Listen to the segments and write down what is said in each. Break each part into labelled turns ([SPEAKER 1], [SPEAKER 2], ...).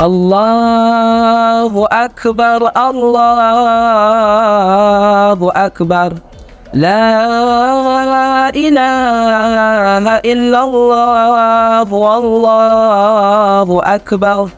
[SPEAKER 1] Allahu Akbar, Allahu Akbar. La ilaha illallah, wallahu akbar.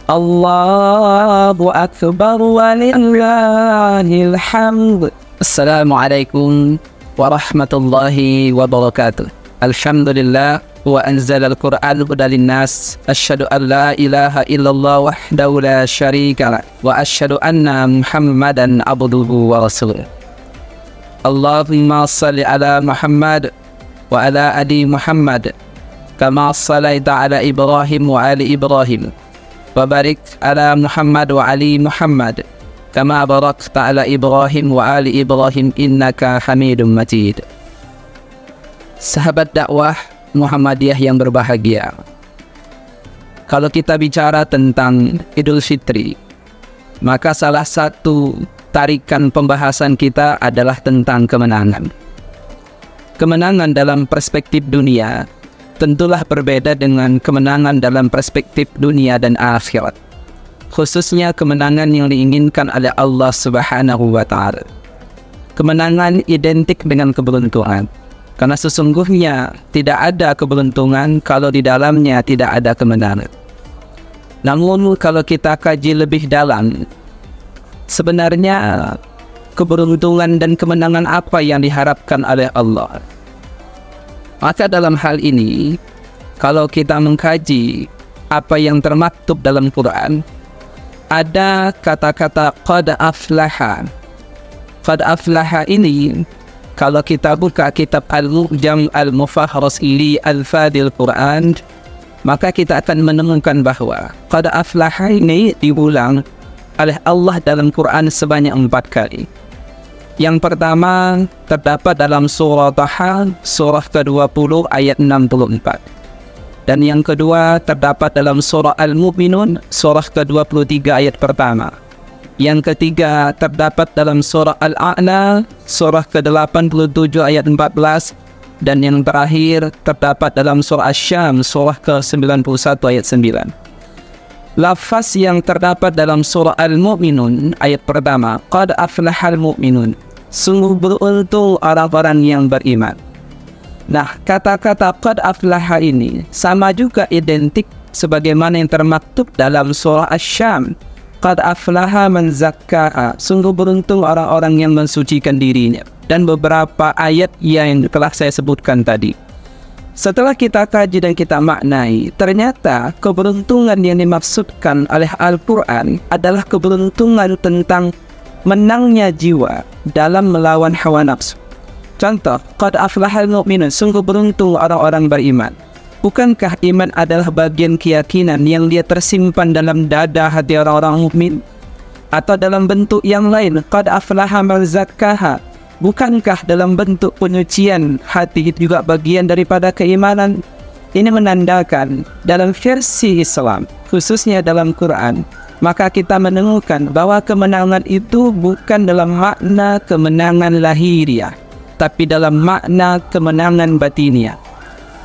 [SPEAKER 1] Allahu akbar walillahil hamd. Assalamualaikum warahmatullahi wabarakatuh. Alhamdulillah wa anzala al-Qur'an hudan linnas. Asyhadu an la ilaha illallah wahdahu la syarika lah wa asyhadu anna Muhammadan abduhu wa rasuluh. Allahumma salli ala Muhammad wa ala ali Muhammad kama sallaita ala Ibrahim wa ali Ibrahim wa barik ala Muhammad wa ali Muhammad kama barakta ala Ibrahim wa ali Ibrahim innaka Hamidum Majid. Sahabat dakwah Muhammadiyah yang berbahagia, kalau kita bicara tentang Idul Fitri, maka salah satu tarikan pembahasan kita adalah tentang kemenangan. Kemenangan dalam perspektif dunia tentulah berbeda dengan kemenangan dalam perspektif dunia dan akhirat. Khususnya kemenangan yang diinginkan oleh Allah Subhanahu wa Ta'ala. Kemenangan identik dengan keberuntungan. Karena sesungguhnya tidak ada keberuntungan kalau di dalamnya tidak ada kemenangan. Namun kalau kita kaji lebih dalam, sebenarnya keberuntungan dan kemenangan apa yang diharapkan oleh Allah? Maka dalam hal ini, kalau kita mengkaji apa yang termaktub dalam Quran, ada kata-kata qad aflaha. Qad aflaha ini, kalau kita buka kitab Al-Mu'jam Al-Mufahras li Al-Fadil Quran, maka kita akan menemukan bahwa qad aflaha ini diulang oleh Allah dalam Quran sebanyak 4 kali. Yang pertama terdapat dalam surah Taha, surah ke-20 ayat 64. Dan yang kedua terdapat dalam surah Al-Mu'minun, surah ke-23 ayat pertama. Yang ketiga terdapat dalam surah Al-A'la, surah ke-87 ayat 14. Dan yang terakhir terdapat dalam surah Asy-Syam, surah ke-91 ayat 9. Lafaz yang terdapat dalam surah Al-Mu'minun ayat pertama, qad aflahal mu'minun, sungguh beruntung orang-orang yang beriman. Nah, kata-kata qad aflaha ini sama juga identik sebagaimana yang termaktub dalam surah Asy-Syam, qad aflaha man zakkaha, sungguh beruntung orang-orang yang mensucikan dirinya, dan beberapa ayat yang telah saya sebutkan tadi. Setelah kita kaji dan kita maknai, ternyata keberuntungan yang dimaksudkan oleh Al-Quran adalah keberuntungan tentang menangnya jiwa dalam melawan hawa nafsu. Contoh, qad aflahal mu'minun, sungguh beruntung orang-orang beriman. Bukankah iman adalah bagian keyakinan yang dia tersimpan dalam dada hati orang-orang mukmin? Atau dalam bentuk yang lain, qad aflaha man zakkaha, bukankah dalam bentuk penyucian hati itu juga bagian daripada keimanan? Ini menandakan dalam versi Islam, khususnya dalam Quran, maka kita menemukan bahwa kemenangan itu bukan dalam makna kemenangan lahiriah, tapi dalam makna kemenangan batiniah.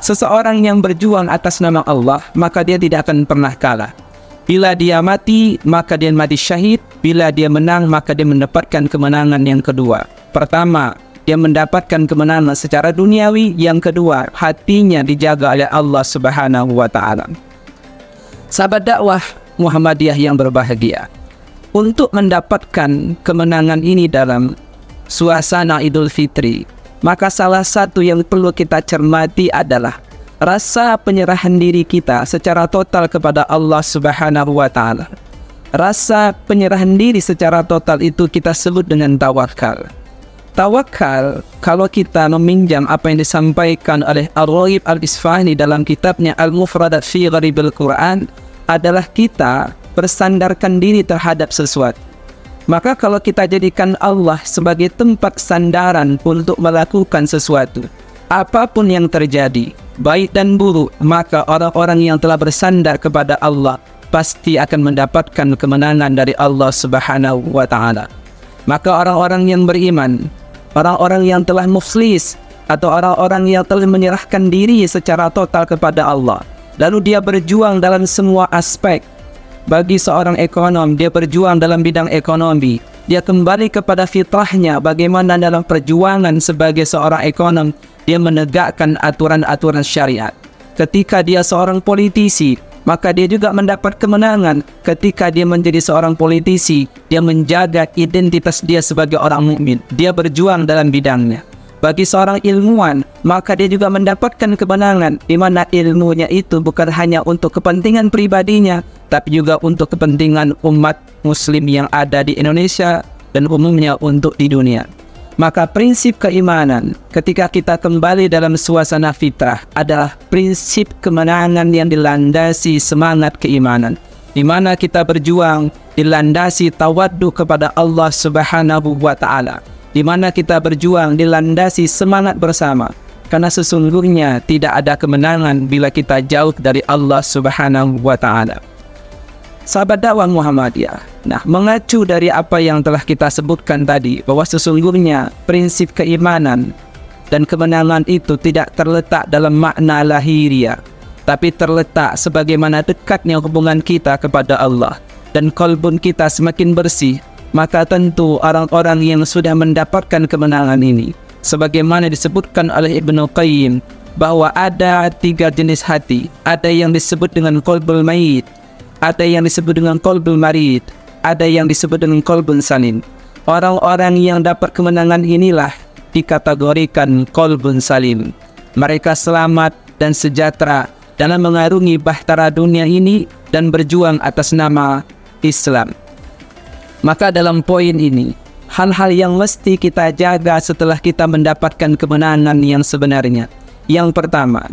[SPEAKER 1] Seseorang yang berjuang atas nama Allah, maka dia tidak akan pernah kalah. Bila dia mati, maka dia mati syahid. Bila dia menang, maka dia mendapatkan kemenangan yang kedua. Pertama, dia mendapatkan kemenangan secara duniawi. Yang kedua, hatinya dijaga oleh Allah Subhanahu wa Ta'ala. Sahabat dakwah Muhammadiyah yang berbahagia, untuk mendapatkan kemenangan ini dalam suasana Idul Fitri, maka salah satu yang perlu kita cermati adalah rasa penyerahan diri kita secara total kepada Allah Subhanahu wa Ta'ala. Rasa penyerahan diri secara total itu kita sebut dengan tawakal. Tawakal, kalau kita meminjam apa yang disampaikan oleh Ar-Raghib Al-Isfahani dalam kitabnya Al-Mufradat fi Gharibil Quran, adalah kita bersandarkan diri terhadap sesuatu. Maka kalau kita jadikan Allah sebagai tempat sandaran untuk melakukan sesuatu, apapun yang terjadi, baik dan buruk, maka orang-orang yang telah bersandar kepada Allah pasti akan mendapatkan kemenangan dari Allah Subhanahu wa Ta'ala. Maka orang-orang yang beriman, orang-orang yang telah muflis, atau orang-orang yang telah menyerahkan diri secara total kepada Allah, lalu dia berjuang dalam semua aspek, Bagi seorang ekonom, dia berjuang dalam bidang ekonomi. Dia kembali kepada fitrahnya bagaimana dalam perjuangan sebagai seorang ekonom dia menegakkan aturan-aturan syariat. Ketika dia seorang politisi, maka dia juga mendapat kemenangan. Ketika dia menjadi seorang politisi, dia menjaga identitas dia sebagai orang mukmin. Dia berjuang dalam bidangnya. Bagi seorang ilmuwan, maka dia juga mendapatkan kemenangan, di mana ilmunya itu bukan hanya untuk kepentingan pribadinya, tapi juga untuk kepentingan umat muslim yang ada di Indonesia dan umumnya untuk di dunia. Maka prinsip keimanan ketika kita kembali dalam suasana fitrah adalah prinsip kemenangan yang dilandasi semangat keimanan, di mana kita berjuang dilandasi tawaddu kepada Allah Subhanahu wa Ta'ala, di mana kita berjuang dilandasi semangat bersama, karena sesungguhnya tidak ada kemenangan bila kita jauh dari Allah Subhanahu wa Ta'ala. Sahabat dakwah Muhammadiyah, mengacu dari apa yang telah kita sebutkan tadi, bahwa sesungguhnya prinsip keimanan dan kemenangan itu tidak terletak dalam makna lahiriah, tapi terletak sebagaimana dekatnya hubungan kita kepada Allah, dan kolbun kita semakin bersih, maka tentu orang-orang yang sudah mendapatkan kemenangan ini, sebagaimana disebutkan oleh Ibnu Qayyim, bahwa ada 3 jenis hati. Ada yang disebut dengan qalbul mayit, ada yang disebut dengan qalbul marid, ada yang disebut dengan qalbun salim. Orang-orang yang dapat kemenangan inilah dikategorikan qalbun salim. Mereka selamat dan sejahtera dalam mengarungi bahtera dunia ini dan berjuang atas nama Islam. Maka dalam poin ini, hal-hal yang mesti kita jaga setelah kita mendapatkan kemenangan yang sebenarnya. Yang pertama,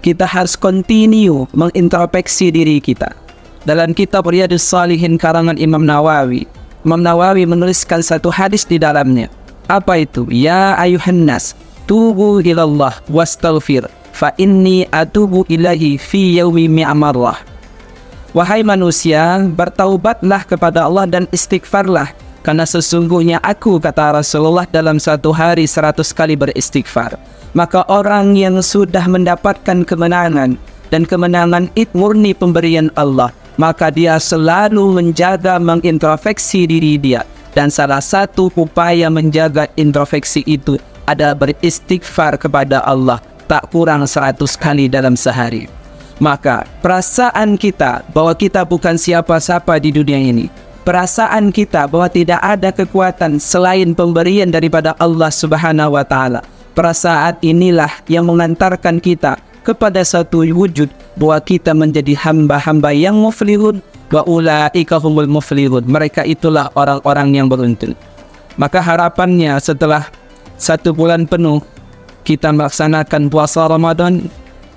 [SPEAKER 1] kita harus continue mengintrospeksi diri kita. Dalam kitab Riyadhus Shalihin karangan Imam Nawawi menuliskan satu hadis di dalamnya. Apa itu? Ya ayuhan nas, tubu ilallah wastaghfir, fa inni atubu ilahi fi yaumi mi'amarrah. Wahai manusia, bertaubatlah kepada Allah dan istighfarlah, karena sesungguhnya aku, kata Rasulullah, dalam satu hari 100 kali beristighfar. Maka orang yang sudah mendapatkan kemenangan, dan kemenangan itu murni pemberian Allah, maka dia selalu menjaga mengintrospeksi diri dia. Dan salah satu upaya menjaga introspeksi itu adalah beristighfar kepada Allah, tak kurang 100 kali dalam sehari. Maka perasaan kita bahwa kita bukan siapa-siapa di dunia ini, perasaan kita bahwa tidak ada kekuatan selain pemberian daripada Allah Subhanahu wa Ta'ala, perasaan inilah yang mengantarkan kita kepada satu wujud bahwa kita menjadi hamba-hamba yang muflihun, wa ulaika humul muflihun. Mereka itulah orang-orang yang beruntung. Maka harapannya setelah 1 bulan penuh kita melaksanakan puasa Ramadan,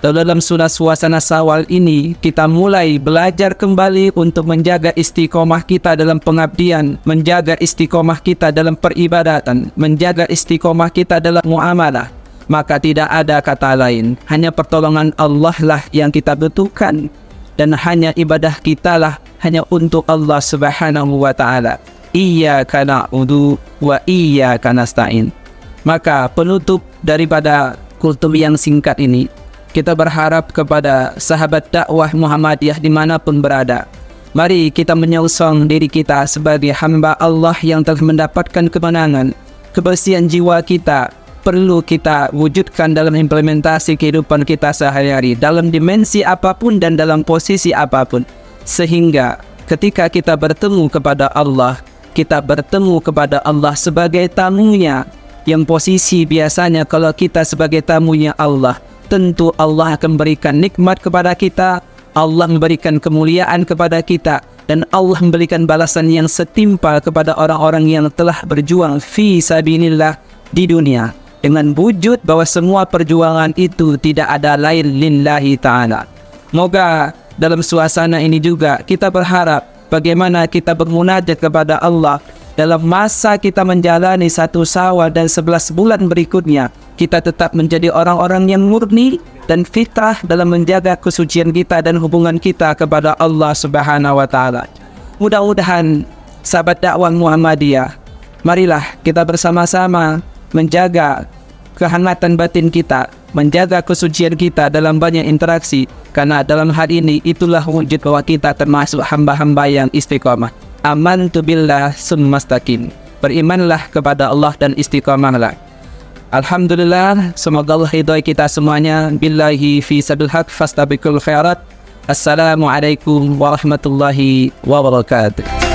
[SPEAKER 1] dalam suasana Syawal ini kita mulai belajar kembali untuk menjaga istiqomah kita dalam pengabdian, menjaga istiqomah kita dalam peribadatan, menjaga istiqomah kita dalam muamalah. Maka tidak ada kata lain, hanya pertolongan Allah lah yang kita butuhkan, dan hanya ibadah kita lah hanya untuk Allah Subhanahu wa Ta'ala. Iyyaka na'budu wa iyyaka nasta'in. Maka penutup daripada kultum yang singkat ini, kita berharap kepada sahabat dakwah Muhammadiyah dimanapun berada, mari kita menyongsong diri kita sebagai hamba Allah yang telah mendapatkan kemenangan. Kebersihan jiwa kita perlu kita wujudkan dalam implementasi kehidupan kita sehari-hari, dalam dimensi apapun dan dalam posisi apapun, sehingga ketika kita bertemu kepada Allah, kita bertemu kepada Allah sebagai tamunya, yang posisi biasanya kalau kita sebagai tamunya Allah, tentu Allah akan berikan nikmat kepada kita, Allah memberikan kemuliaan kepada kita, dan Allah memberikan balasan yang setimpal kepada orang-orang yang telah berjuang fi sabilillah di dunia, dengan wujud bahwa semua perjuangan itu tidak ada lain lillahi ta'ala. Moga dalam suasana ini juga kita berharap bagaimana kita bermunajat kepada Allah dalam masa kita menjalani 1 Syawal dan 11 bulan berikutnya. Kita tetap menjadi orang-orang yang murni dan fitrah dalam menjaga kesucian kita dan hubungan kita kepada Allah Subhanahu wa Ta'ala. Mudah-mudahan sahabat dakwah Muhammadiyah, marilah kita bersama-sama menjaga kehangatan batin kita, menjaga kesucian kita dalam banyak interaksi, karena dalam hal ini itulah wujud bahwa kita termasuk hamba-hamba yang istiqamah. Amantu billah summastaqim. Berimanlah kepada Allah dan istiqamahlah. Alhamdulillah, semoga Allah ridhai kita semuanya. Billahi fi sabil haq fastabiqul khairat. Assalamualaikum warahmatullahi wabarakatuh.